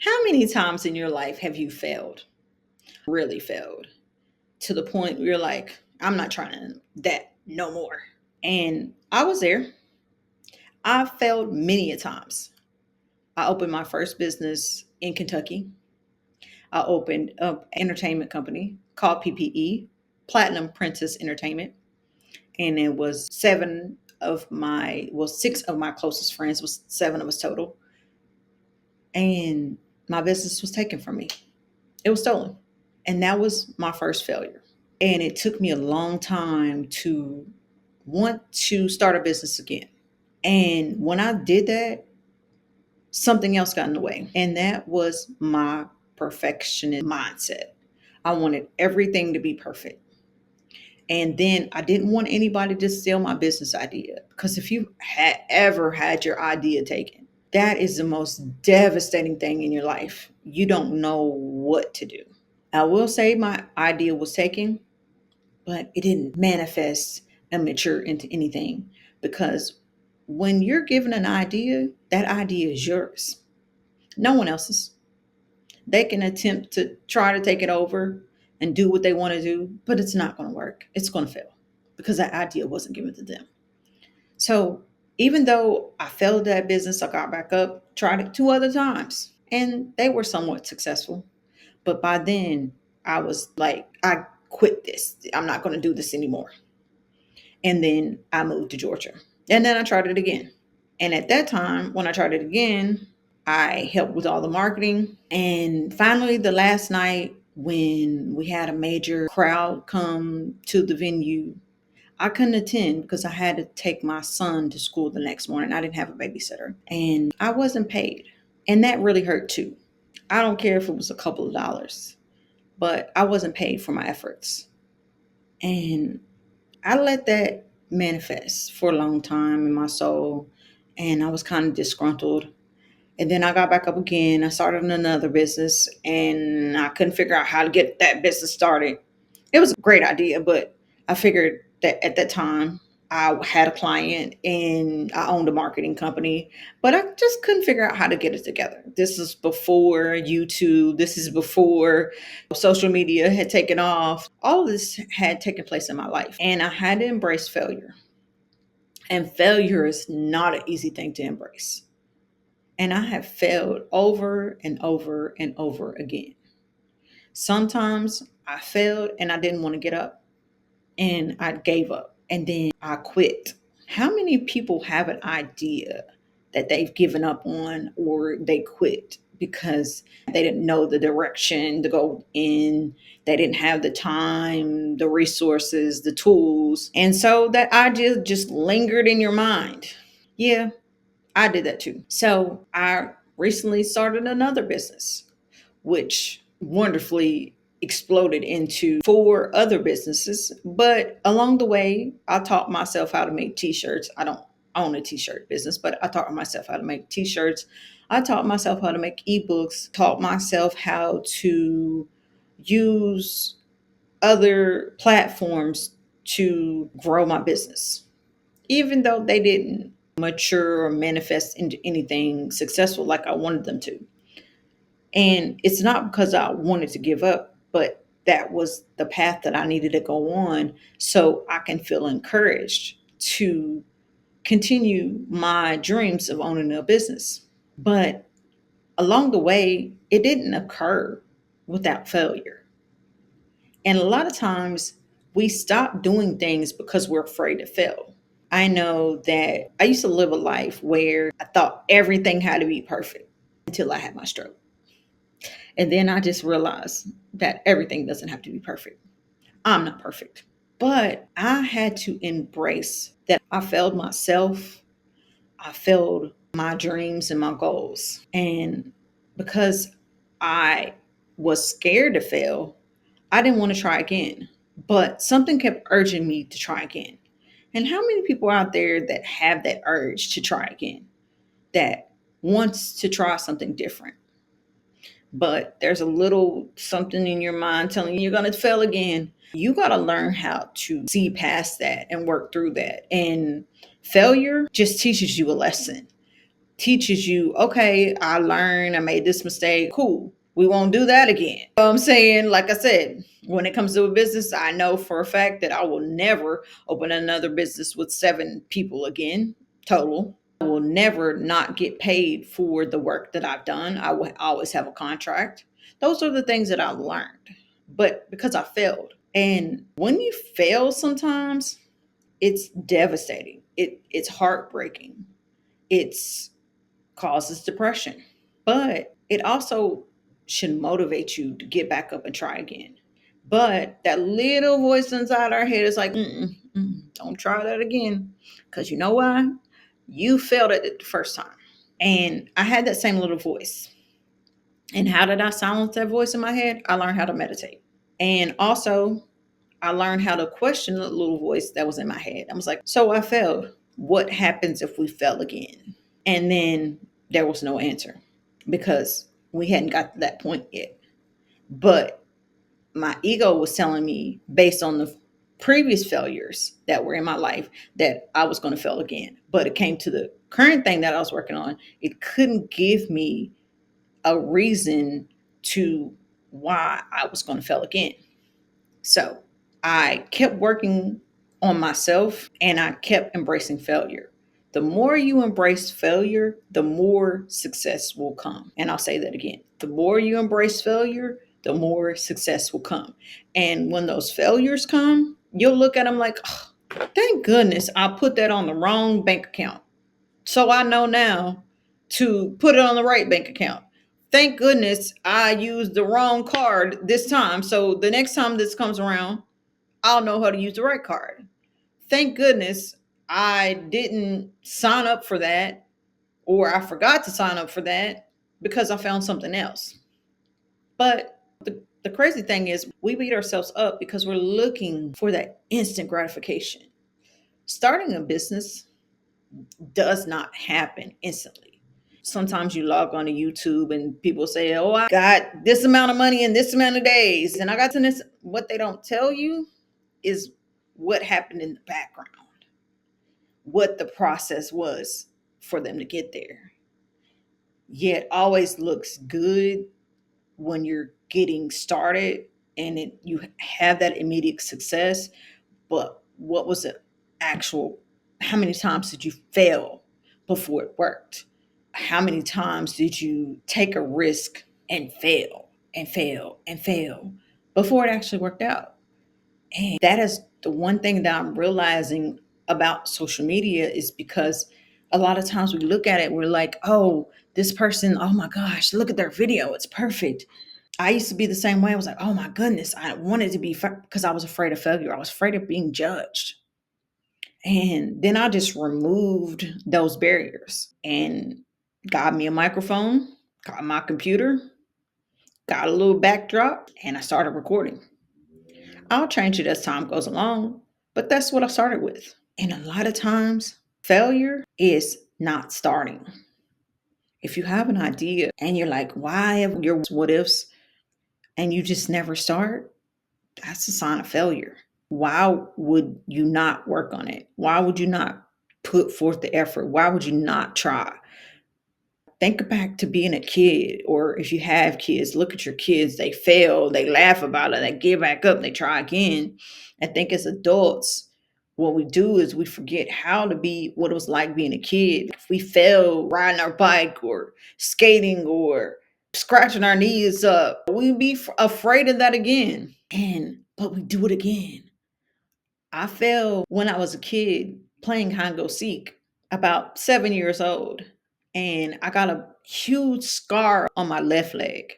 How many times in your life have you failed, really failed, to the point where you're like, I'm not trying that no more? And I was there. I failed many a times. I opened my first business in Kentucky. I opened up an entertainment company called PPE, Platinum Princess Entertainment. And it was six of my closest friends, was seven of us total. And my business was taken from me. It was stolen. And that was my first failure. And it took me a long time to want to start a business again. And when I did that, something else got in the way. And that was my perfectionist mindset. I wanted everything to be perfect. And then I didn't want anybody to steal my business idea. Because if you had ever had your idea taken, that is the most devastating thing in your life. You don't know what to do. I will say my idea was taken, but it didn't manifest and mature into anything, because when you're given an idea, that idea is yours, no one else's. They can attempt to try to take it over and do what they want to do, but it's not going to work. It's going to fail because that idea wasn't given to them. So even though I failed that business, I got back up, tried it two other times, and they were somewhat successful. But by then, I was like, I quit this. I'm not going to do this anymore. And then I moved to Georgia. And then I tried it again. And at that time, when I tried it again, I helped with all the marketing. And finally, the last night, when we had a major crowd come to the venue, I couldn't attend because I had to take my son to school the next morning. I didn't have a babysitter and I wasn't paid. And that really hurt too. I don't care if it was a couple of dollars, but I wasn't paid for my efforts. And I let that manifest for a long time in my soul. And I was kind of disgruntled. And then I got back up again. I started another business and I couldn't figure out how to get that business started. It was a great idea, but I figured that at that time I had a client and I owned a marketing company, but I just couldn't figure out how to get it together. This is before YouTube. This is before social media had taken off. All of this had taken place in my life, and I had to embrace failure. And failure is not an easy thing to embrace. And I have failed over and over and over again. Sometimes I failed and I didn't want to get up and I gave up and then I quit. How many people have an idea that they've given up on or they quit because they didn't know the direction to go in? They didn't have the time, the resources, the tools. And so that idea just lingered in your mind. Yeah, I did that too. So I recently started another business, which wonderfully exploded into four other businesses. But along the way, I taught myself how to make t-shirts. I don't own a t-shirt business, but I taught myself how to make t-shirts. I taught myself how to make ebooks, taught myself how to use other platforms to grow my business, even though they didn't mature or manifest into anything successful like I wanted them to. And it's not because I wanted to give up, but that was the path that I needed to go on so I can feel encouraged to continue my dreams of owning a business. But along the way, it didn't occur without failure. And a lot of times we stop doing things because we're afraid to fail. I know that I used to live a life where I thought everything had to be perfect until I had my stroke. And then I just realized that everything doesn't have to be perfect. I'm not perfect. But I had to embrace that I failed myself. I failed my dreams and my goals. And because I was scared to fail, I didn't want to try again. But something kept urging me to try again. And how many people out there that have that urge to try again, that wants to try something different? But there's a little something in your mind telling you you're going to fail again. You got to learn how to see past that and work through that. And failure just teaches you a lesson, teaches you, okay, I learned, I made this mistake. Cool. We won't do that again. You know what I'm saying? Like I said, when it comes to a business, I know for a fact that I will never open another business with 7 people again, total. I will never not get paid for the work that I've done. I will always have a contract. Those are the things that I've learned. But because I failed. And when you fail sometimes, it's devastating. It's heartbreaking. It's causes depression. But it also should motivate you to get back up and try again. But that little voice inside our head is like, don't try that again. Because you know why? You failed at it the first time. And I had that same little voice. And how did I silence that voice in my head? I learned how to meditate. And also, I learned how to question the little voice that was in my head. I was like, so I failed. What happens if we fail again? And then there was no answer because we hadn't got to that point yet. But my ego was telling me, based on the previous failures that were in my life, that I was going to fail again. But it came to the current thing that I was working on, it couldn't give me a reason to why I was going to fail again. So I kept working on myself and I kept embracing failure. The more you embrace failure, the more success will come. And I'll say that again. The more you embrace failure, the more success will come. And when those failures come, you'll look at them like, oh, thank goodness I put that on the wrong bank account. So I know now to put it on the right bank account. Thank goodness I used the wrong card this time. So the next time this comes around, I'll know how to use the right card. Thank goodness I didn't sign up for that, or I forgot to sign up for that because I found something else. But the crazy thing is, we beat ourselves up because we're looking for that instant gratification. Starting a business does not happen instantly. Sometimes you log on to YouTube and people say, oh, I got this amount of money in this amount of days. And I got to this. What they don't tell you is what happened in the background, what the process was for them to get there. Yet always looks good when you're getting started and you have that immediate success. But what was the actual, how many times did you fail before it worked? How many times did you take a risk and fail and fail and fail before it actually worked out? And that is the one thing that I'm realizing about social media, is because a lot of times we look at it, we're like, oh, this person, oh my gosh, look at their video. It's perfect. I used to be the same way. I was like, oh my goodness, I wanted to be, because I was afraid of failure. I was afraid of being judged. And then I just removed those barriers and got me a microphone, got my computer, got a little backdrop, and I started recording. I'll change it as time goes along, but that's what I started with. And a lot of times, failure is not starting. If you have an idea and you're like, why have your what ifs, and you just never start, that's a sign of failure. Why would you not work on it? Why would you not put forth the effort? Why would you not try? Think back to being a kid, or if you have kids, look at your kids. They fail, they laugh about it, they give back up, they try again. I think as adults, what we do is we forget how to be, what it was like being a kid. If we fail riding our bike or skating or scratching our knees up, we'd be afraid of that again. But we do it again. I fell when I was a kid playing hide and go seek, about 7 years old, and I got a huge scar on my left leg,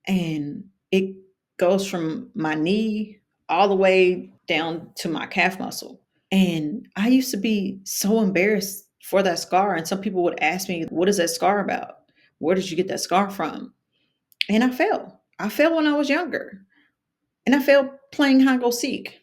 and it goes from my knee all the way down to my calf muscle. And I used to be so embarrassed for that scar, and some people would ask me, what is that scar about? Where did you get that scar from? And I fell. I fell when I was younger, and I fell playing hide and go seek.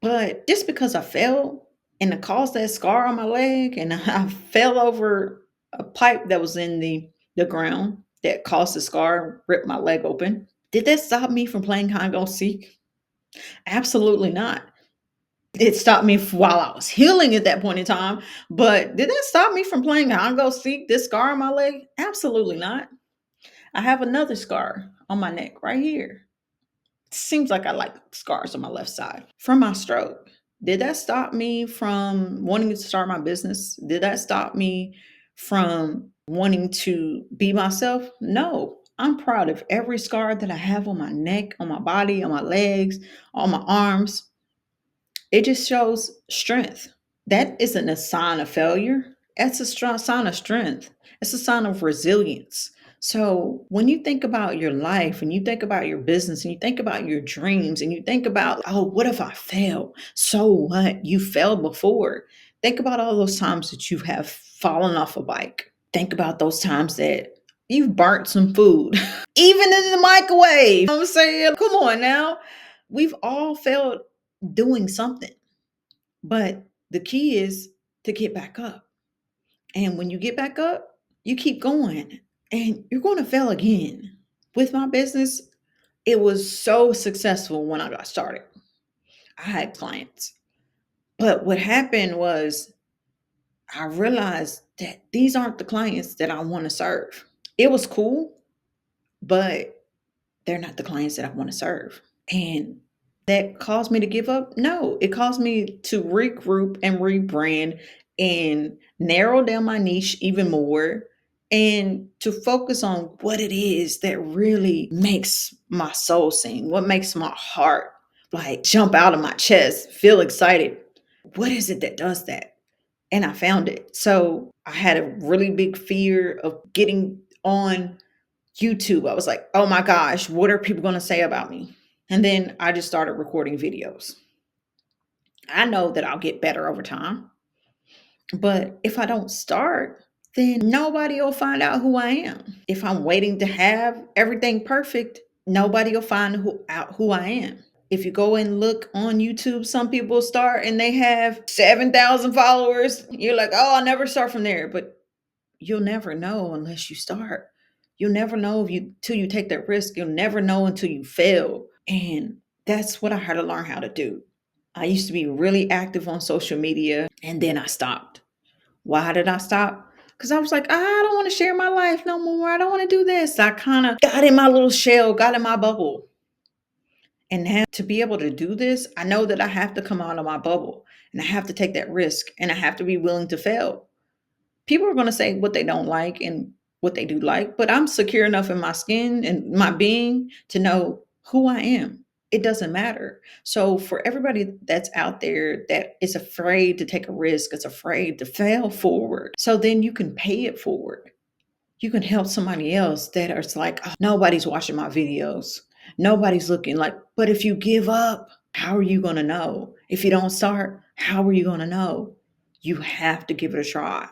But just because I fell and it caused that scar on my leg, and I fell over a pipe that was in the ground that caused the scar, ripped my leg open, did that stop me from playing hide and go seek? Absolutely not. It stopped me while I was healing at that point in time. But did that stop me from playing hide and go seek this scar on my leg? Absolutely not. I have another scar on my neck right here. Seems like I like scars on my left side from my stroke. Did that stop me from wanting to start my business? Did that stop me from wanting to be myself? No. I'm proud of every scar that I have on my neck, on my body, on my legs, on my arms. It just shows strength. That isn't a sign of failure. That's a strong sign of strength. It's a sign of resilience. So when you think about your life and you think about your business and you think about your dreams and you think about, oh, what if I fail? So what? You failed before. Think about all those times that you have fallen off a bike. Think about those times that you've burnt some food, even in the microwave. You know what I'm saying? Come on now. We've all failed doing something. But the key is to get back up. And when you get back up, you keep going and you're going to fail again. With my business, it was so successful when I got started. I had clients. But what happened was I realized that these aren't the clients that I want to serve. It was cool, but they're not the clients that I want to serve. And that caused me to give up? No, it caused me to regroup and rebrand and narrow down my niche even more and to focus on what it is that really makes my soul sing, what makes my heart like jump out of my chest, feel excited. What is it that does that? And I found it. So I had a really big fear of getting on YouTube. I was like, oh my gosh, what are people going to say about me? And then I just started recording videos. I know that I'll get better over time. But if I don't start, then nobody will find out who I am. If I'm waiting to have everything perfect, nobody will find out who I am. If you go and look on YouTube, some people start and they have 7,000 followers. You're like, oh, I'll never start from there. But you'll never know unless you start. You'll never know if you till you take that risk. You'll never know until you fail. And that's what I had to learn how to do. I used to be really active on social media and then I stopped. Why did I stop? Because I was like, I don't want to share my life no more. I don't want to do this. I kind of got in my little shell, got in my bubble. And now to be able to do this, I know that I have to come out of my bubble and I have to take that risk and I have to be willing to fail. People are going to say what they don't like and what they do like, but I'm secure enough in my skin and my being to know who I am. It doesn't matter. So for everybody that's out there that is afraid to take a risk, is afraid to fail forward, so then you can pay it forward. You can help somebody else that is like, oh, nobody's watching my videos. Nobody's looking like, but if you give up, how are you going to know? If you don't start, how are you going to know? You have to give it a try.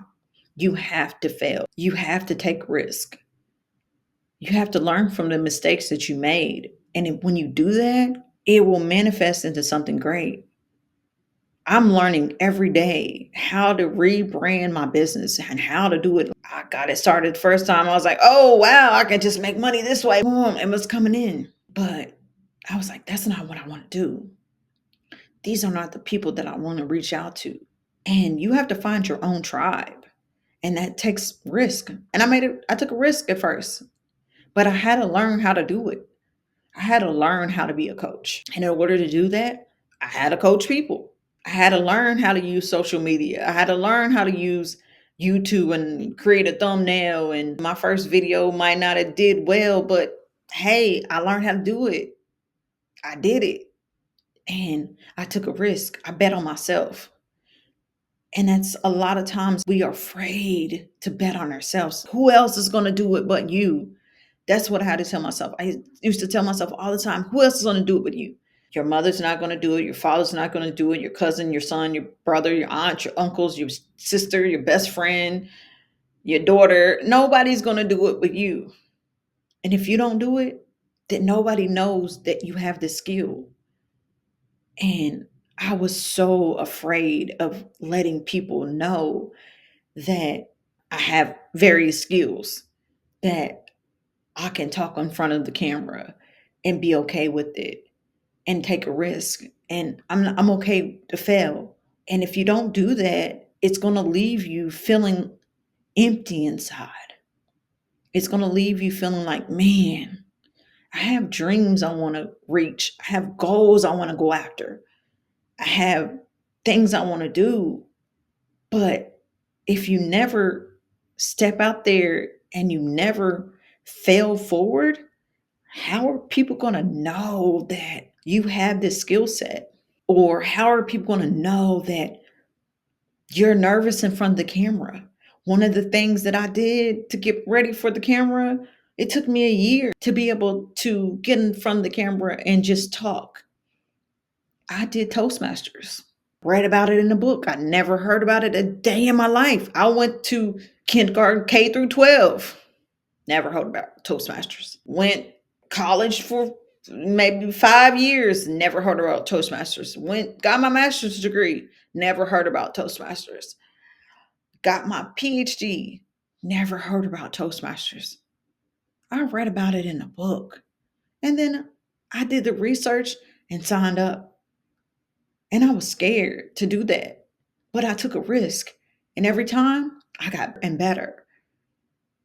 You have to fail. You have to take risk. You have to learn from the mistakes that you made. And when you do that, it will manifest into something great. I'm learning every day how to rebrand my business and how to do it. I got it started the first time. I was like, oh, wow, I can just make money this way. Boom, it was coming in. But I was like, that's not what I want to do. These are not the people that I want to reach out to. And you have to find your own tribe. And that takes risk. And I took a risk at first, but I had to learn how to do it. I had to learn how to be a coach. And in order to do that, I had to coach people. I had to learn how to use social media. I had to learn how to use YouTube and create a thumbnail. And my first video might not have did well, but hey, I learned how to do it. I did it. And I took a risk. I bet on myself. And that's a lot of times we are afraid to bet on ourselves. Who else is going to do it but you? That's what I had to tell myself. I used to tell myself all the time, who else is going to do it but you? Your mother's not going to do it. Your father's not going to do it. Your cousin, your son, your brother, your aunt, your uncles, your sister, your best friend, your daughter. Nobody's going to do it but you. And if you don't do it, then nobody knows that you have this skill. And I was so afraid of letting people know that I have various skills, that I can talk in front of the camera and be okay with it and take a risk And I'm okay to fail. And if you don't do that, it's going to leave you feeling empty inside. It's going to leave you feeling like, man, I have dreams I want to reach. I have goals I want to go after. I have things I want to do. But if you never step out there and you never fail forward, how are people going to know that you have this skill set? Or how are people going to know that you're nervous in front of the camera? One of the things that I did to get ready for the camera, it took me a year to be able to get in front of the camera and just talk. I did Toastmasters, read about it in a book. I never heard about it a day in my life. I went to kindergarten K through 12. Never heard about Toastmasters. Went college for maybe 5 years. Never heard about Toastmasters. Got my master's degree. Never heard about Toastmasters. Got my PhD. Never heard about Toastmasters. I read about it in a book. And then I did the research and signed up. And I was scared to do that. But I took a risk. And every time I got and better.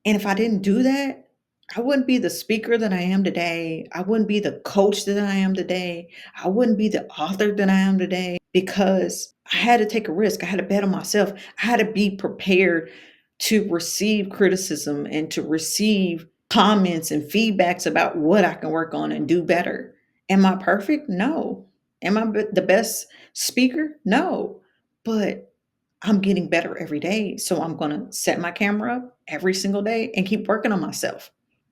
And if I didn't do that, I wouldn't be the speaker that I am today. I wouldn't be the coach that I am today. I wouldn't be the author that I am today because I had to take a risk. I had to bet on myself. I had to be prepared to receive criticism and to receive comments and feedbacks about what I can work on and do better. Am I perfect? No. Am I the best speaker? No. But I'm getting better every day. So I'm going to set my camera up every single day and keep working on myself.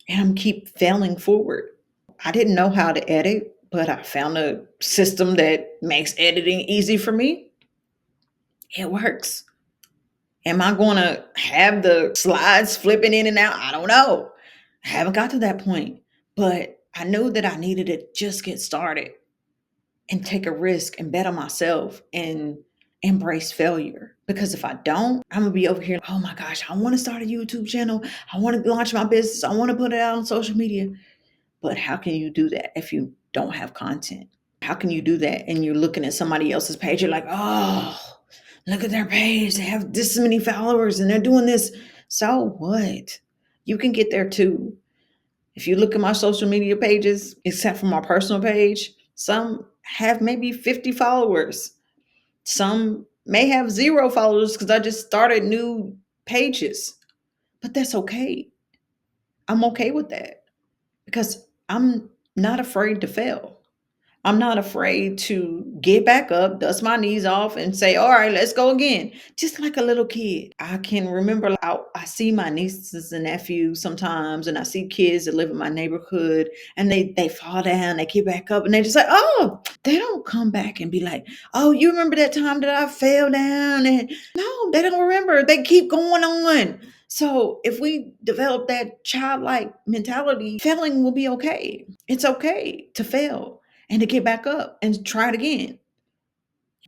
And I'm keep failing forward. I didn't know how to edit, but I found a system that makes editing easy for me. It works. Am I going to have the slides flipping in and out? I don't know. I haven't got to that point, but I knew that I needed to just get started and take a risk and bet on myself and embrace failure. Because if I don't, I'm gonna be over here, oh my gosh, I want to start a YouTube channel. I want to launch my business. I want to put it out on social media. But how can you do that if you don't have content? How can you do that? And you're looking at somebody else's page, you're like, oh, look at their page. They have this many followers and they're doing this. So what? You can get there too. If you look at my social media pages, except for my personal page, some have maybe 50 followers. Some may have 0 followers because I just started new pages. But that's okay. I'm okay with that because I'm not afraid to fail. I'm not afraid to get back up, dust my knees off, and say, all right, let's go again. Just like a little kid. I can remember I see my nieces and nephews sometimes, and I see kids that live in my neighborhood, and they fall down, they get back up, and they just like, oh, they don't come back and be like, oh, you remember that time that I fell down? And no, they don't remember. They keep going on. So if we develop that childlike mentality, failing will be okay. It's okay to fail and to get back up and try it again.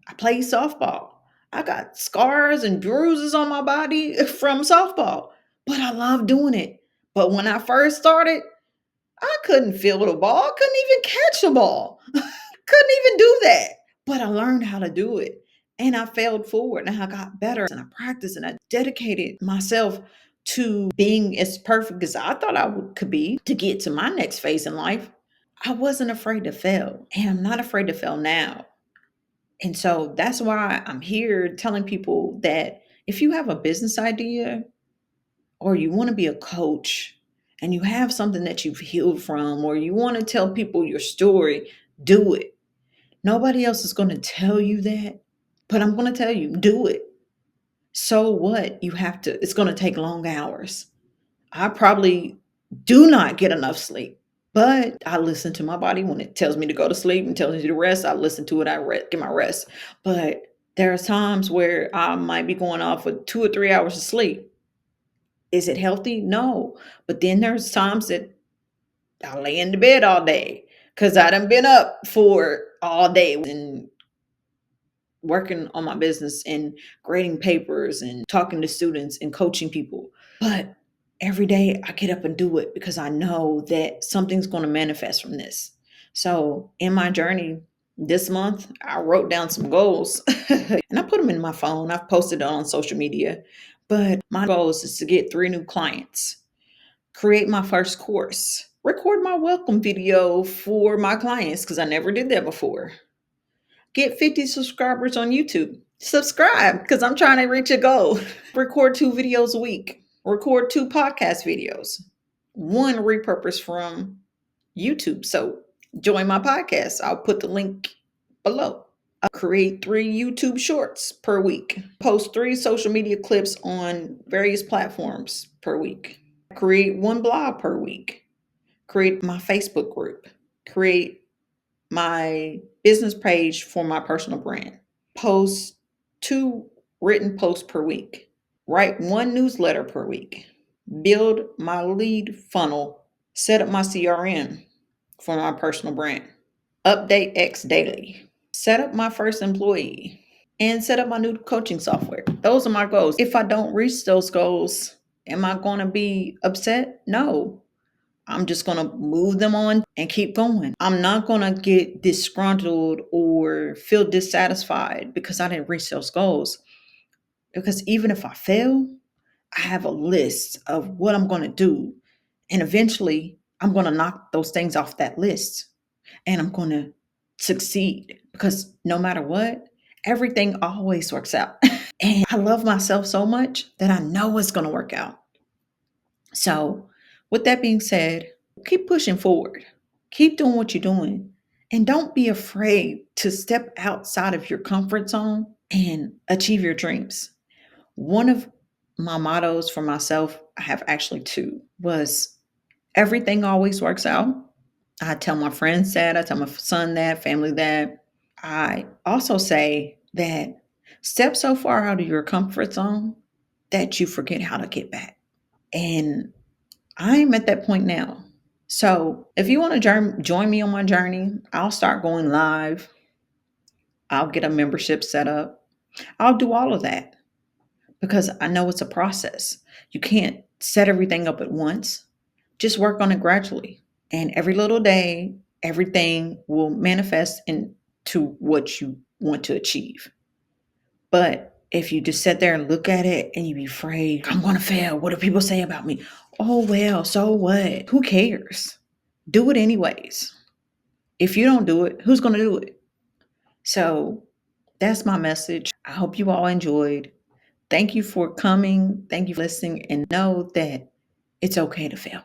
I play softball. I got scars and bruises on my body from softball, but I love doing it. But when I first started, I couldn't field a ball, I couldn't even catch a ball, couldn't even do that. But I learned how to do it and I failed forward and I got better and I practiced and I dedicated myself to being as perfect as I thought could be to get to my next phase in life. I wasn't afraid to fail, and I'm not afraid to fail now. And so that's why I'm here telling people that if you have a business idea or you want to be a coach and you have something that you've healed from, or you want to tell people your story, do it. Nobody else is going to tell you that, but I'm going to tell you, do it. So what? It's going to take long hours. I probably do not get enough sleep. But I listen to my body when it tells me to go to sleep and tells me to rest. I listen to it. Get my rest. But there are times where I might be going off with 2 or 3 hours of sleep. Is it healthy? No. But then there's times that I lay in the bed all day because I done been up for all day and working on my business and grading papers and talking to students and coaching people. But every day I get up and do it because I know that something's going to manifest from this. So in my journey, This month, I wrote down some goals and I put them in my phone. I've posted it on social media. But my goals is to get 3 new clients, create my first course, record my welcome video for my clients because I never did that before, get 50 subscribers on YouTube. Subscribe because I'm trying to reach a goal. Record 2 videos a week, record 2 podcast videos, one repurposed from YouTube. So join my podcast. I'll put the link below. I'll create 3 YouTube shorts per week, post 3 social media clips on various platforms per week, create 1 blog per week, create my Facebook group, create my business page for my personal brand, post 2 written posts per week, write 1 newsletter per week, build my lead funnel, set up my CRM for my personal brand, update X daily, set up my first employee, and set up my new coaching software. Those are my goals. If I don't reach those goals, am I going to be upset? No. I'm just going to move them on and keep going. I'm not going to get disgruntled or feel dissatisfied because I didn't reach those goals. Because even if I fail, I have a list of what I'm going to do. And eventually, I'm going to knock those things off that list and I'm going to succeed because no matter what, everything always works out. And I love myself so much that I know it's going to work out. So, with that being said, keep pushing forward, keep doing what you're doing, and don't be afraid to step outside of your comfort zone and achieve your dreams. One of my mottos for myself, I have actually 2, was everything always works out. I tell my friends that, I tell my son that, family that. I also say that step so far out of your comfort zone that you forget how to get back. And I'm at that point now. So if you want to join me on my journey, I'll start going live. I'll get a membership set up. I'll do all of that because I know it's a process. You can't set everything up at once. Just work on it gradually. And every little day, everything will manifest into what you want to achieve. But if you just sit there and look at it and you be afraid, I'm going to fail. What do people say about me? Oh, well, so what? Who cares? Do it anyways. If you don't do it, who's going to do it? So that's my message. I hope you all enjoyed. Thank you for coming. Thank you for listening. And know that it's okay to fail.